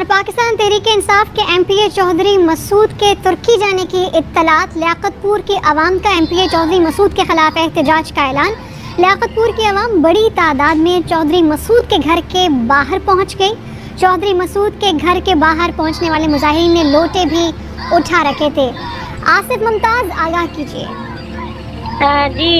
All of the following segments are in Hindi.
और पाकिस्तान तहरीक-ए-इंसाफ के एमपीए चौधरी मसूद के तुर्की जाने की इत्तलात। लियाकतपुर की आवाम का एमपीए चौधरी मसूद के खिलाफ एहतजाज का ऐलान। लियाकतपुर की आवाम बड़ी तादाद में चौधरी मसूद के घर के बाहर पहुंच गई। चौधरी मसूद के घर के बाहर पहुंचने वाले मुजाहिरीन ने लोटे भी उठा रखे थे। आसिफ मुमताज, आगाह कीजिए। जी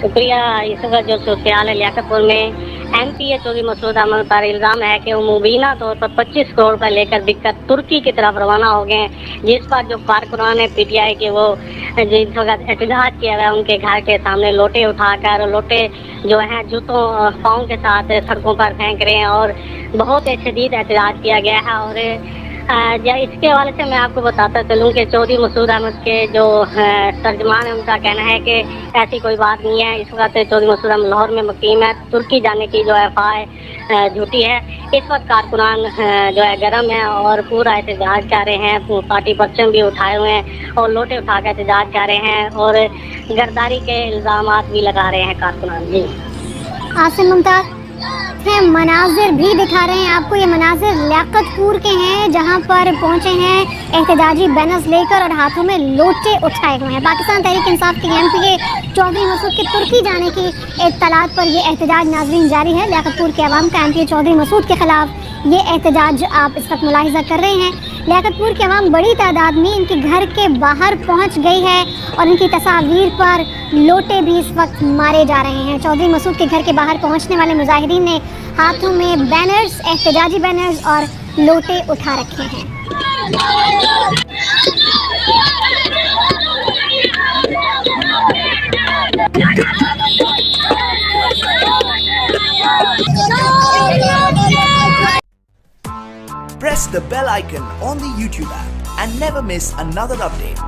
शुक्रिया। इस वक्त जो सूरत-ए-हाल है लियाकतपुर में एमपीए चौधरी मसूद अहमद पर इल्ज़ाम है कि वो मुबीना तौर पर 25 करोड़ रुपए लेकर बिककर तुर्की की तरफ रवाना हो गए, जिस पर जो कारकुनान है पीटीआई के वो जिस वक्त एहतजाज किया गया उनके घर के सामने लोटे उठाकर लोटे जो हैं जूतों पाँव के साथ सड़कों पर फेंक रहे हैं और बहुत शदीद एहतजाज किया गया है। और इसके हवाले से मैं आपको बताता चलूँ कि चौधरी मसूद अहमद के जो तर्जमान है उनका कहना है कि ऐसी कोई बात नहीं है। इस वक्त चौधरी मसूद अहमद लाहौर में मुकीम है। तुर्की जाने की जो अफवाह झूठी है। इस वक्त कारकुनान जो है गर्म है और पूरा एहतजाज कर रहे हैं। पार्टी परचम भी उठाए हुए हैं और लोटे उठा कर एहतजाज कर रहे हैं और गिरदारी के इल्ज़ाम भी लगा रहे हैं कारकुनान। जी आसिम मुमताज मनाजिर भी दिखा रहे हैं आपको। ये मनाजिर लियाकतपुर के हैं जहां पर पहुंचे हैं एहतजाजी बैनर्स लेकर और हाथों में लोटे उठाए हुए हैं। पाकिस्तान तहरीक इंसाफ के एमपीए चौधरी मसूद के तुर्की जाने की इत्तलात पर यह एहतजाज नाज़रीन जारी है। लियाकतपुर के अवाम का एमपीए चौधरी मसूद के खिलाफ ये एहतजाज आप इस वक्त मुलाहिजा कर रहे हैं। लियाकतपुर के अवाम बड़ी तादाद में इनके घर के बाहर पहुंच गई है और इनकी तस्वीर पर लोटे भी इस वक्त मारे जा रहे हैं। चौधरी मसूद के घर के बाहर पहुंचने वाले मुजाहिरीन ने हाथों में बैनर्स, एहतजाजी बैनर्स और लोटे उठा रखे हैं। Press the bell icon on the YouTube app and never miss another update.